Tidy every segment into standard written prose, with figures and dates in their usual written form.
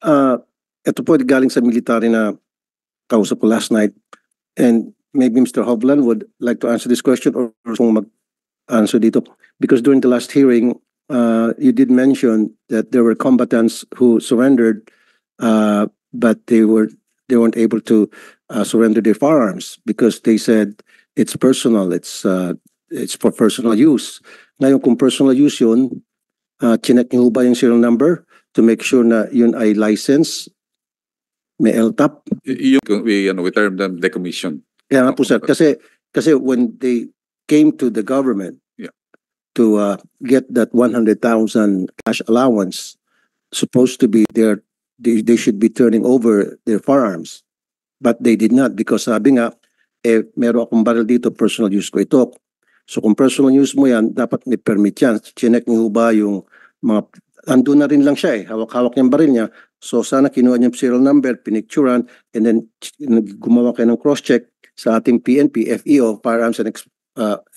Uh, ito po galing sa military na kausap ko last night. And maybe Mr. Hovland would like to answer this question or kung mag-answer dito. Because during the last hearing, you did mention that there were combatants who surrendered, but they weren't able to surrender their firearms because they said it's personal, it's for personal use. Ngayon kung personal use yun, chinek niyo ba yung serial number to make sure na yun ay license, may LTAP? We term them decommission. Kaya nga po sir, kasi when they came to the government to get that 100,000 cash allowance, supposed to be they should be turning over their firearms. But they did not because sabi nga, meron akong baril dito, personal use ko ito. So kung personal use mo yan, dapat may permit yan. Chinek niyo ba yung mga, andun na rin lang siya hawak-hawak yung baril niya. So sana kinuha niya yung serial number, pinicturan, and then gumawa kayo ng cross-check sa ating PNP, FEO, Firearms and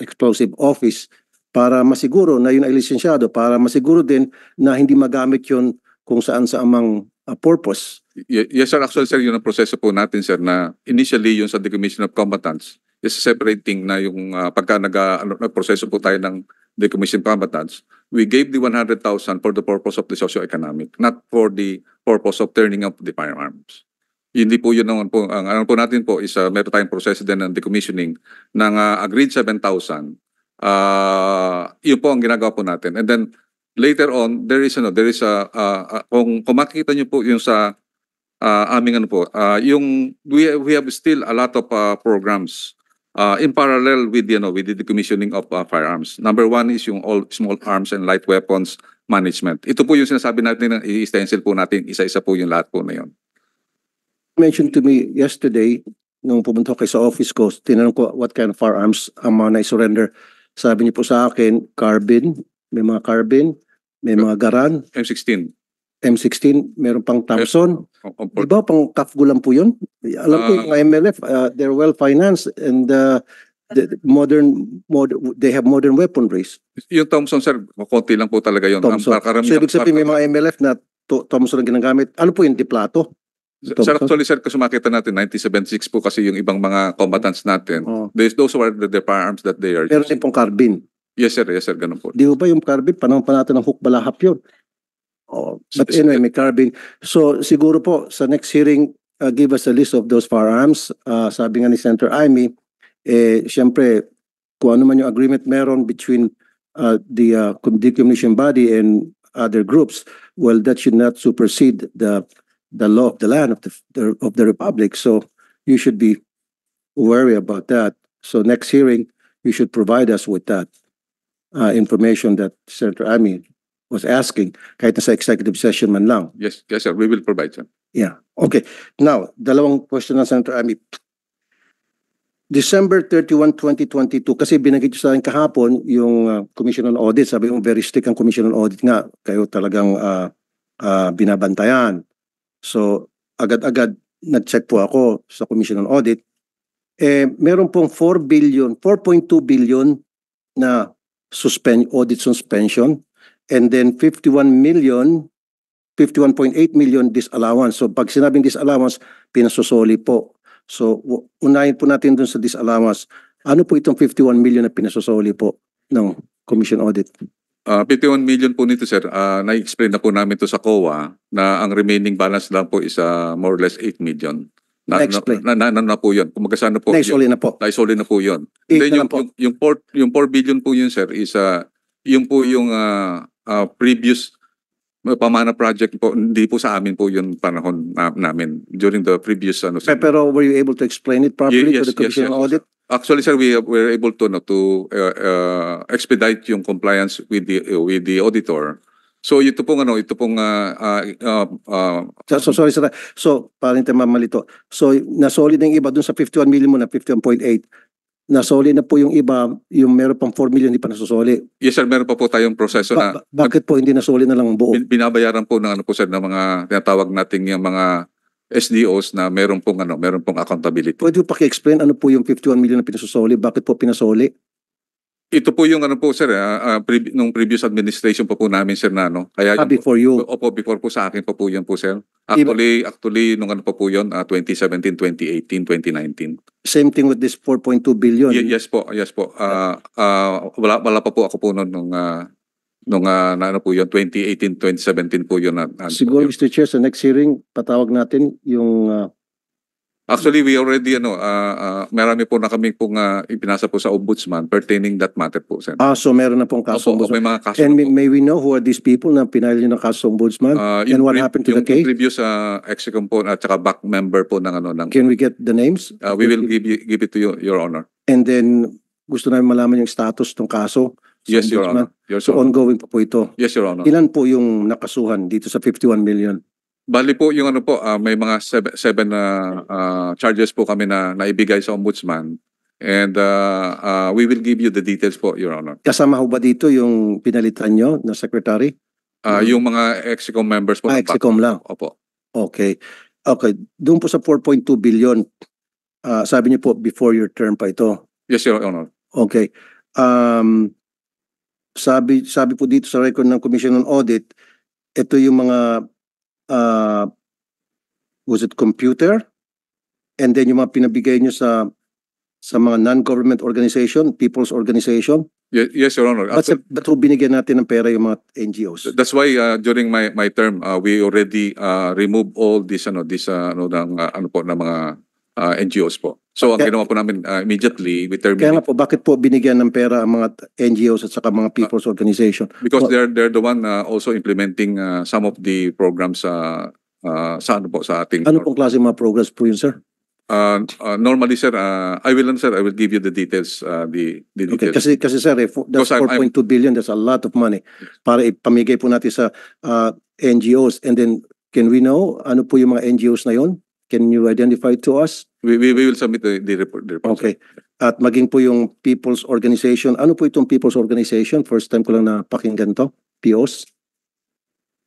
Explosive Office, para masiguro na yun ay lisensyado, para masiguro din na hindi magamit yun kung saan sa amang purpose. Yes sir, actually sir, yun ang proseso po natin sir na initially yung sa decommission of combatants is separating na yung pagka nag-proseso po tayo ng decommission combatants, we gave the 100,000 for the purpose of the socio-economic, not for the purpose of turning up the firearms. Hindi po yun naman po, ang ano po natin po is meron tayong proseso din ng decommissioning ng agreed 7,000. Yun po ang ginagawa po natin. And then later on, there is kung makikita niyo po yung sa aming yung we have still a lot of programs in parallel with the decommissioning of firearms. Number one is yung all small arms and light weapons management. Ito po yung sinasabi natin na i-stencil po natin, isa-isa po yung lahat po na yun. Mentioned to me yesterday, nung pumunta ko sa office ko, tinanong ko what kind of firearms ang mga na-surrender. Sabi niyo po sa akin, carbine, may mga carbine, may mga garan. M16. M16, meron pang Thompson. Di ba pang kafgulan po yun? Alam ko yung MLF, they're well-financed and they have modern weaponries. Yung Thompson, sir, konti lang po talaga yun. Thompson. So ibig sabihin may mga MLF na Thompson ang ginagamit. Ano po yung diplato? Sir, actually, sir, kasi makita natin, 1976 po kasi yung ibang mga combatants natin. Those were the firearms that they are using. Meron din pong carbine. Yes, sir, ganun po. Di ba yung carbine, panahon pa natin ng hukbalahap yun. But anyway, may carbine. So siguro po, sa next hearing, give us a list of those firearms. Sabi nga ni Senator Amy, siyempre, kung ano man yung agreement meron between the decommission body and other groups, well, that should not supersede the law of the land of the republic. So you should be wary about that. So next hearing, you should provide us with that information that Senator Amy was asking, kahit na sa executive session man lang. Yes, sir. We will provide, sir. Yeah. Okay. Now, dalawang question ng Senator Amy. December 31, 2022, kasi binanggit sa akin kahapon yung Commission on Audit. Sabi mo, very strict ang Commission on Audit nga. Kayo talagang binabantayan. So, agad-agad nag-check po ako sa Commission on Audit. Meron pong 4.2 billion na audit suspension and then 51.8 million disallowance. So, pag sinabing disallowance, pinasosoli po. So, unahin po natin dun sa disallowance. Ano po itong 51 million na pinasosoli po ng Commission Audit? 51 million po nito, sir. Na-explain na po namin to sa COA na ang remaining balance lang po is more or less 8 million. Na-explain? Na po yun. Kung magkasano po. Na-isoli na po? Na-isoli na po yun. 8 then na po. Yung 4 billion po yun, sir, is yung po yung previous pamana project po, hindi po sa amin po yung panahon namin during the previous Pero were you able to explain it properly to the Commission on Audit? Actually, sir, we were able to expedite yung compliance with the auditor. So ito pong sorry sir. So parang tayo mamalito. So nasoli na yung iba dun sa 51 million mo na 51.8. Nasoli na po yung iba, yung meron pang 4 million hindi pa nasusoli. Yes sir, meron pa po tayong proseso na. Bakit po hindi nasoli na lang ang buo? Binabayaran po ng po sir ng mga tinatawag nating yung mga SDOs na meron pong accountability. Pwede po paki-explain ano po yung 51 million na pinasusoli? Bakit po pinasoli? Ito po yung po sir, nung previous administration po namin sir na kaya before you? Opo, before po sa akin po yun po sir. Actually, nung ano pa po yun, 2017, 2018, 2019. Same thing with this 4.2 billion. Yes po. Wala pa po ako po nung na ano po yun, 2018, 2017 po yun. Siguro, Mr. Chair, sa next hearing, patawag natin yung Actually, we already, marami po na kami pong ipinasa po sa ombudsman pertaining that matter po, Sen. so meron na pong kaso. Opo, may mga kaso And na po. may we know who are these people na pinahal nyo ng kaso sa ombudsman? And what happened to the case? Yung previous ex-com po at saka back member po ng Can we get the names? we will give it to you, Your Honor. And then, gusto namin malaman yung status ng kaso. sa Yes, Your ombudsman. Honor. So ongoing pa po ito. Yes, Your Honor. Ilan po yung nakasuhan dito sa 51 million? Bali po yung ano po, may mga seven charges po kami na naibigay sa ombudsman. And we will give you the details po, Your Honor. Kasama ho ba dito yung pinalitan nyo na secretary? Yung mga ex-com members po. Execom lang. Opo. Okay. Okay. Doon po sa 4.2 billion, sabi niyo po before your term pa ito. Yes, Your Honor. Okay. Sabi po dito sa record ng Commission on Audit, ito yung mga was it computer? And then yung mga pinabigay nyo sa mga non-government organization, people's organization. Yes, Your Honor. Ba't ho binigyan natin ng pera yung mga NGOs? That's why during my term we already removed all this ng mga NGOs po. So ang ginawa po namin immediately we Kaya terminate nga po, bakit po binigyan ng pera ang mga NGOs at saka mga people's organization? because they're the one also implementing some of the programs sa ating Ano pong klase mga programs po yun, sir? normally, sir, I will give you the details the Okay, details. kasi sir, that's Because I'm- 4.2 billion, that's a lot of money. Para ipamigay po natin sa NGOs. And then, can we know ano po yung mga NGOs na yon? Can you identify to us? We will submit the report. Okay. At maging po yung people's organization. Ano po itong people's organization? First time ko lang napakinggan to. POs?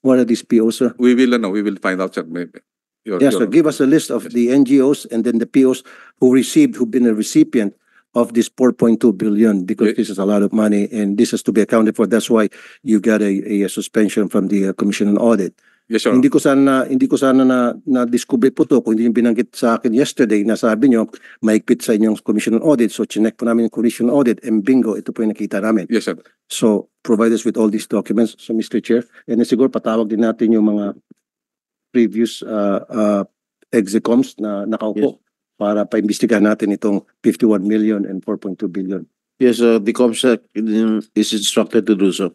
What are these POs, sir? We will find out, sir. Maybe. Yes, sir. Give us a list of the NGOs and then the POs who've been a recipient of this 4.2 billion because this is a lot of money and this has to be accounted for. That's why you got a suspension from the Commission on Audit. Yes, sir. Hindi ko sana na discover po to kung hindi yung binanggit sa akin yesterday na sabi nyo mahigpit sa inyong Commission on Audit. So chinek po namin yung Commission on Audit and bingo, ito po yung nakita namin. Yes, sir. So provide us with all these documents. So Mr. Chair, and siguro patawag din natin yung mga previous execoms na nakaupo para paimbestigahan natin itong 51 million and 4.2 billion. Yes, the COMSEC is instructed to do so.